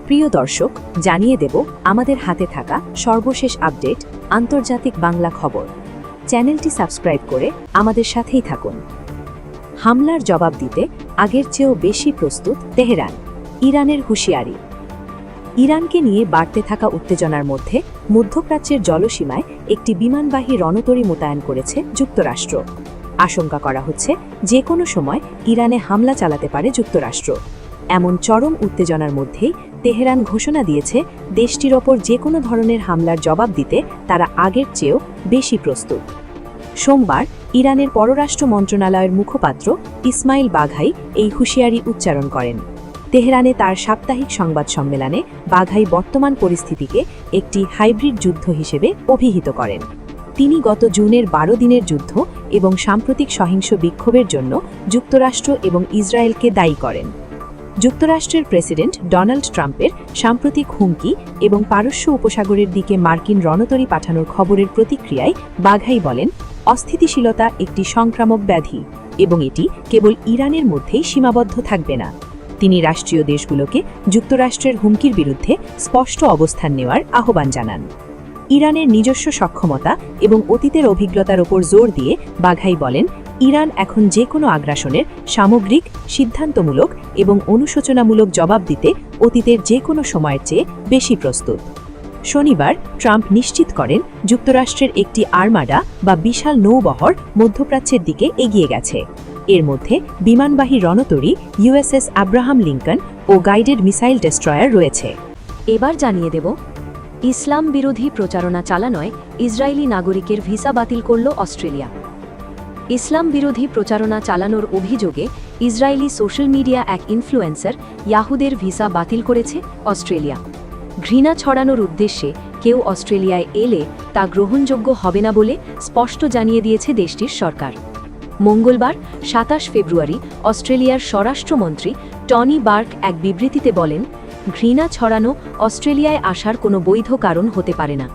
প্রিয় দর্শক, জানিয়ে দেব আমাদের হাতে থাকা সর্বশেষ আপডেট আন্তর্জাতিক বাংলা খবর। চ্যানেলটি সাবস্ক্রাইব করে আমাদের সাথেই থাকুন। হামলার জবাব দিতে আগের চেয়েও বেশি প্রস্তুত তেহরান, ইরানের হুঁশিয়ারি। ইরানকে নিয়ে বাড়তে থাকা উত্তেজনার মধ্যে মধ্যপ্রাচ্যের জলসীমায় একটি বিমানবাহী রণতরী মোতায়েন করেছে যুক্তরাষ্ট্র। আশঙ্কা করা হচ্ছে যে কোনো সময় ইরানে হামলা চালাতে পারে যুক্তরাষ্ট্র। এমন চরম উত্তেজনার মধ্যেই তেহরান ঘোষণা দিয়েছে দেশটির ওপর যে কোনো ধরনের হামলার জবাব দিতে তারা আগের চেয়েও বেশি প্রস্তুত। সোমবার ইরানের পররাষ্ট্র মন্ত্রণালয়ের মুখপাত্র ইসমাইল বাঘাই এই হুঁশিয়ারি উচ্চারণ করেন। তেহরানে তার সাপ্তাহিক সংবাদ সম্মেলনে বাঘাই বর্তমান পরিস্থিতিকে একটি হাইব্রিড যুদ্ধ হিসেবে অভিহিত করেন। তিনি গত জুনের 12 দিনের যুদ্ধ এবং সাম্প্রতিক সহিংস বিক্ষোভের জন্য যুক্তরাষ্ট্র এবং ইসরায়েলকে দায়ী করেন। যুক্তরাষ্ট্রের প্রেসিডেন্ট ডোনাল্ড ট্রাম্পের সাম্প্রতিক হুমকি এবং পারস্য উপসাগরের দিকে মার্কিন রণতরী পাঠানোর খবরের প্রতিক্রিয়ায় বাঘাই বলেন, অস্থিতিশীলতা একটি সংক্রামক ব্যাধি এবং এটি কেবল ইরানের মধ্যেই সীমাবদ্ধ থাকবে না। তিনি রাষ্ট্রীয় দেশগুলোকে যুক্তরাষ্ট্রের হুমকির বিরুদ্ধে স্পষ্ট অবস্থান নেওয়ার আহ্বান জানান। ইরানের নিজস্ব সক্ষমতা এবং অতীতের অভিজ্ঞতার ওপর জোর দিয়ে বাঘাই বলেন, ইরান এখন যে কোনো আগ্রাসনের সামগ্রিক, সিদ্ধান্তমূলক এবং অনুশোচনামূলক জবাব দিতে অতীতের যে কোনো সময়ের চেয়ে বেশি প্রস্তুত। শনিবার ট্রাম্প নিশ্চিত করেন যুক্তরাষ্ট্রের একটি আর্মাডা বা বিশাল নৌবহর মধ্যপ্রাচ্যের দিকে এগিয়ে গেছে। এর মধ্যে বিমানবাহী রণতরী ইউএসএস আব্রাহাম লিঙ্কন ও গাইডেড মিসাইল ডেস্ট্রয়ার রয়েছে। এবার জানিয়ে দেব, ইসলাম বিরোধী প্রচারণা চালানোয় ইসরায়েলি নাগরিকের ভিসা বাতিল করল অস্ট্রেলিয়া। ইসলাম বিরোধী প্রচারণা চালানোর অভিযোগে ইসরায়েলি সোশ্যাল মিডিয়া এক ইনফ্লুয়েন্সার ইয়াহুদের ভিসা বাতিল করেছে অস্ট্রেলিয়া। ঘৃণা ছড়ানোর উদ্দেশ্যে কেউ অস্ট্রেলিয়ায় এলে তা গ্রহণযোগ্য হবে না বলে স্পষ্ট জানিয়ে দিয়েছে দেশটির সরকার। মঙ্গলবার 27 ফেব্রুয়ারি অস্ট্রেলিয়ার স্বরাষ্ট্রমন্ত্রী টনি বার্ক এক বিবৃতিতে বলেন, ঘৃণা ছড়ানো অস্ট্রেলিয়ায় আসার কোনো বৈধ কারণ হতে পারে না।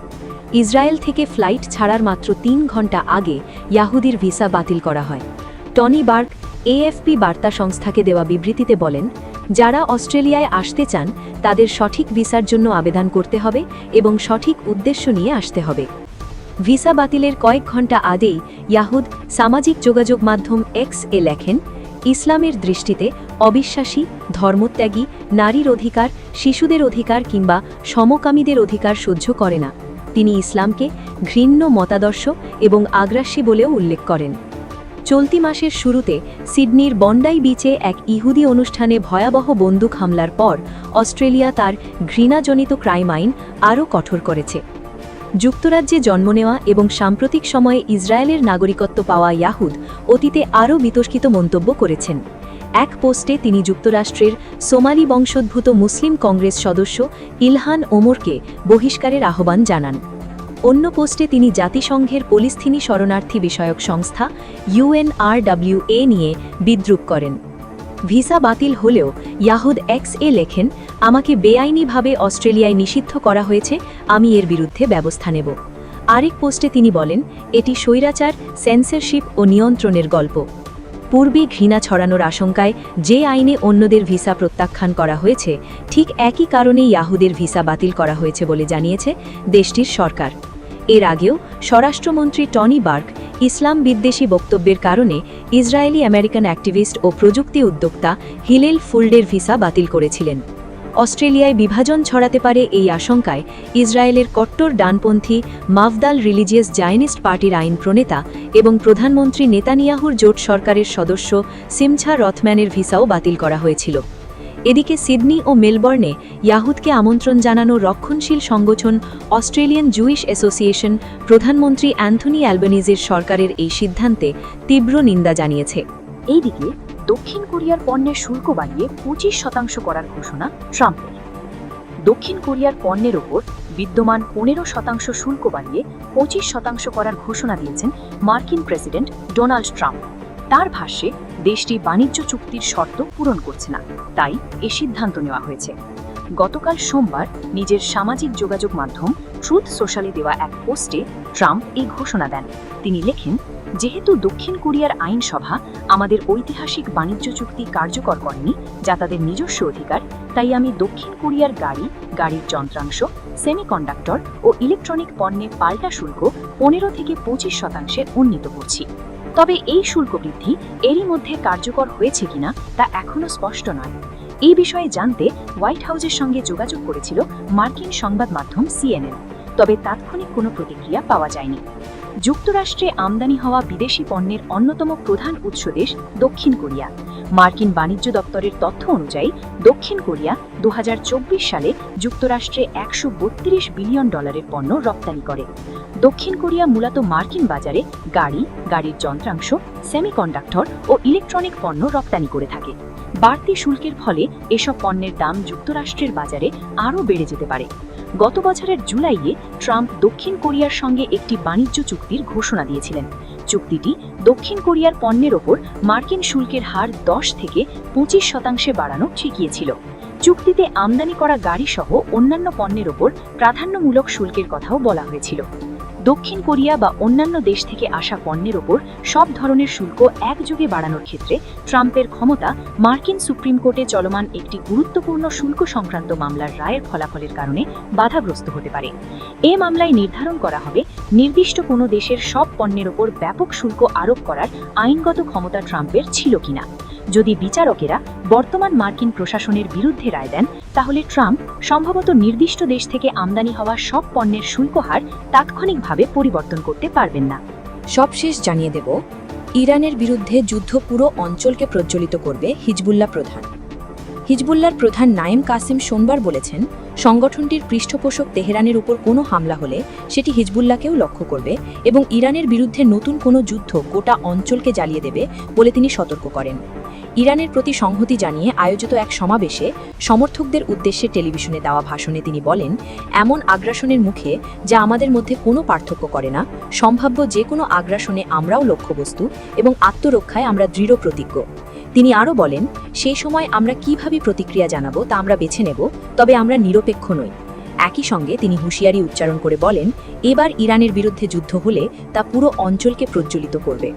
ইসরায়েল থেকে ফ্লাইট ছাড়ার মাত্র 3 ঘণ্টা আগে ইয়াহুদির ভিসা বাতিল করা হয়। টনি বার্ক এএফপি বার্তা সংস্থাকে দেওয়া বিবৃতিতে বলেন, যারা অস্ট্রেলিয়ায় আসতে চান তাদের সঠিক ভিসার জন্য আবেদন করতে হবে এবং সঠিক উদ্দেশ্য নিয়ে আসতে হবে। ভিসা বাতিলের কয়েক ঘণ্টা আগেই ইয়াহুদ সামাজিক যোগাযোগ মাধ্যম এক্স-এ লেখেন, ইসলামের দৃষ্টিতে অবিশ্বাসী, ধর্মত্যাগী, নারীর অধিকার, শিশুদের অধিকার কিংবা সমকামীদের অধিকার সহ্য করে না। তিনি ইসলামকে ঘৃণ্য মতাদর্শ এবং আগ্রাসী বলেও উল্লেখ করেন। চলতি মাসের শুরুতে সিডনির বন্ডাই বিচে এক ইহুদি অনুষ্ঠানে ভয়াবহ বন্দুক হামলার পর অস্ট্রেলিয়া তার ঘৃণাজনিত ক্রাইম আইন আরও কঠোর করেছে। যুক্তরাজ্যে জন্ম নেওয়া এবং সাম্প্রতিক সময়ে ইসরায়েলের নাগরিকত্ব পাওয়া ইয়াহুদ অতীতে আরও বিতর্কিত মন্তব্য করেছেন। এক পোস্টে তিনি যুক্তরাষ্ট্রের সোমালি বংশোদ্ভূত মুসলিম কংগ্রেস সদস্য ইলহান ওমরকে বহিষ্কারের আহ্বান জানান। অন্য পোস্টে তিনি জাতিসংঘের পলিস্থিনি শরণার্থী বিষয়ক সংস্থা UNRWA নিয়ে বিদ্রূপ করেন। ভিসা বাতিল হলেও ইয়াহুদ এক্স-এ লেখেন, আমাকে বেআইনিভাবে অস্ট্রেলিয়ায় নিষিদ্ধ করা হয়েছে, আমি এর বিরুদ্ধে ব্যবস্থা নেব। আরেক পোস্টে তিনি বলেন, এটি স্বৈরাচার, সেন্সরশিপ ও নিয়ন্ত্রণের গল্প। পূর্বে ঘৃণা ছড়ানোর আশঙ্কায় যে আইনে অন্যদের ভিসা প্রত্যাখ্যান করা হয়েছে, ঠিক একই কারণে ইয়াহুদের ভিসা বাতিল করা হয়েছে বলে জানিয়েছে দেশটির সরকার। এর আগেও স্বরাষ্ট্রমন্ত্রী টনি বার্ক ইসলাম বিদ্বেষী বক্তব্যের কারণে ইসরায়েলি আমেরিকান অ্যাক্টিভিস্ট ও প্রযুক্তি উদ্যোক্তা হিলেল ফুল্ডের ভিসা বাতিল করেছিলেন। অস্ট্রেলিয়ায় বিভাজন ছড়াতে পারে এই আশঙ্কায় ইসরায়েলের কট্টর ডানপন্থী মাফদাল রিলিজিয়াস জায়নিস্ট পার্টির আইন প্রণেতা এবং প্রধানমন্ত্রী নেতানিয়াহুর জোট সরকারের সদস্য সিমছা রথম্যানের ভিসাও বাতিল করা হয়েছিল। এদিকে সিডনি ও মেলবর্নে ইয়াহুদকে আমন্ত্রণ জানানো রক্ষণশীল সংগঠন অস্ট্রেলিয়ান জুইশ অ্যাসোসিয়েশন প্রধানমন্ত্রী অ্যান্থনি অ্যালবানিজের সরকারের এই সিদ্ধান্তে তীব্র নিন্দা জানিয়েছে। এইদিকে দক্ষিণ কোরিয়ার পণ্যের শুল্ক বাড়িয়ে 25% করার ঘোষণা ট্রাম্পের। দক্ষিণ কোরিয়ার পণ্যের ওপর বিদ্যমান 15% শুল্ক বাড়িয়ে 25% করার ঘোষণা দিয়েছেন মার্কিন প্রেসিডেন্ট ডোনাল্ড ট্রাম্প। তার ভাষ্যে দেশটি বাণিজ্য চুক্তির শর্ত পূরণ করছে না, তাই এ সিদ্ধান্ত নেওয়া হয়েছে। গতকাল সোমবার নিজের সামাজিক যোগাযোগ মাধ্যম ট্রুথ সোশ্যালে দেওয়া এক পোস্টে ট্রাম্প এই ঘোষণা দেন। তিনি লেখেন, যেহেতু দক্ষিণ কোরিয়ার আইনসভা আমাদের ঐতিহাসিক বাণিজ্য চুক্তি কার্যকর করেনি, যা তাদের নিজস্ব অধিকার, তাই আমি দক্ষিণ কোরিয়ার গাড়ির যন্ত্রাংশ, সেমিকন্ডাক্টর ও ইলেকট্রনিক পণ্যে পাল্টা শুল্ক 15 থেকে 25% উন্নীত করছি। তবে এই শুল্ক বৃদ্ধি এরই মধ্যে কার্যকর হয়েছে কিনা তা এখনও স্পষ্ট নয়। এই বিষয়ে জানতে হোয়াইট হাউসের সঙ্গে যোগাযোগ করেছিল মার্কিন সংবাদ মাধ্যম CNN, তবে তাৎক্ষণিক কোনো প্রতিক্রিয়া পাওয়া যায়নি। যুক্তরাষ্ট্রে আমদানি হওয়া বিদেশি পণ্যের অন্যতম প্রধান উৎস দেশ দক্ষিণ কোরিয়া। মার্কিন বাণিজ্য দপ্তরের তথ্য অনুযায়ী দক্ষিণ কোরিয়া 2024 সালে যুক্তরাষ্ট্রে $132 বিলিয়ন পণ্য রপ্তানি করে। দক্ষিণ কোরিয়া মূলত মার্কিন বাজারে গাড়ির যন্ত্রাংশ, সেমিকন্ডাক্টর ও ইলেকট্রনিক পণ্য রপ্তানি করে থাকে। বাড়তি শুল্কের ফলে এসব পণ্যের দাম যুক্তরাষ্ট্রের বাজারে আরও বেড়ে যেতে পারে। গত বছরের জুলাইয়ে ট্রাম্প দক্ষিণ কোরিয়ার সঙ্গে একটি বাণিজ্য চুক্তির ঘোষণা দিয়েছিলেন। চুক্তিটি দক্ষিণ কোরিয়ার পণ্যের ওপর মার্কিন শুল্কের হার 10 থেকে 25% বাড়ানো ঠেকিয়েছিল। চুক্তিতে আমদানি করা গাড়ি সহ অন্যান্য পণ্যের ওপর প্রাধান্যমূলক শুল্কের কথাও বলা হয়েছিল। দক্ষিণ কোরিয়া বা অন্যান্য দেশ থেকে আসা পণ্যের ওপর সব ধরনের শুল্ক একযোগে বাড়ানোর ক্ষেত্রে ট্রাম্পের ক্ষমতা মার্কিন সুপ্রিম কোর্টে চলমান একটি গুরুত্বপূর্ণ শুল্ক সংক্রান্ত মামলার রায়ের ফলাফলের কারণে বাধাগ্রস্ত হতে পারে। এ মামলায় নির্ধারণ করা হবে নির্দিষ্ট কোনো দেশের সব পণ্যের ওপর ব্যাপক শুল্ক আরোপ করার আইনগত ক্ষমতা ট্রাম্পের ছিল কিনা। যদি বিচারকেরা বর্তমান মার্কিন প্রশাসনের বিরুদ্ধে রায় দেন, তাহলে ট্রাম্প সম্ভবত নির্দিষ্ট দেশ থেকে আমদানি হওয়া সব পণ্যের শুল্ক হার তাৎক্ষণিকভাবে পরিবর্তন করতে পারবেন না। সবশেষ জানিয়ে দেব, ইরানের বিরুদ্ধে যুদ্ধ পুরো অঞ্চলকে প্রজ্বলিত করবে হিজবুল্লাহ প্রধান। হিজবুল্লাহর প্রধান নায়েম কাসেম সোমবার বলেছেন, সংগঠনটির পৃষ্ঠপোষক তেহরানের উপর কোনো হামলা হলে সেটি হিজবুল্লাহকেও লক্ষ্য করবে এবং ইরানের বিরুদ্ধে নতুন কোনো যুদ্ধ গোটা অঞ্চলকে জ্বালিয়ে দেবে বলে তিনি সতর্ক করেন। ইরানের প্রতি সংহতি জানিয়ে আয়োজিত এক সমাবেশে সমর্থকদের উদ্দেশ্যে টেলিভিশনে দেওয়া ভাষণে তিনি বলেন, এমন আগ্রাসনের মুখে যা আমাদের মধ্যে কোনো পার্থক্য করে না, সম্ভাব্য যে কোনো আগ্রাসনে আমরাও লক্ষ্যবস্তু এবং আত্মরক্ষায় আমরা দৃঢ় প্রতিজ্ঞ। তিনি আরও বলেন, সেই সময় আমরা কিভাবে প্রতিক্রিয়া জানাবো তা আমরা বেছে নেব, তবে আমরা নিরপেক্ষ নই। একই সঙ্গে তিনি হুঁশিয়ারি উচ্চারণ করে বলেন, এবার ইরানের বিরুদ্ধে যুদ্ধ হলে তা পুরো অঞ্চলকে প্রজ্বলিত করবে।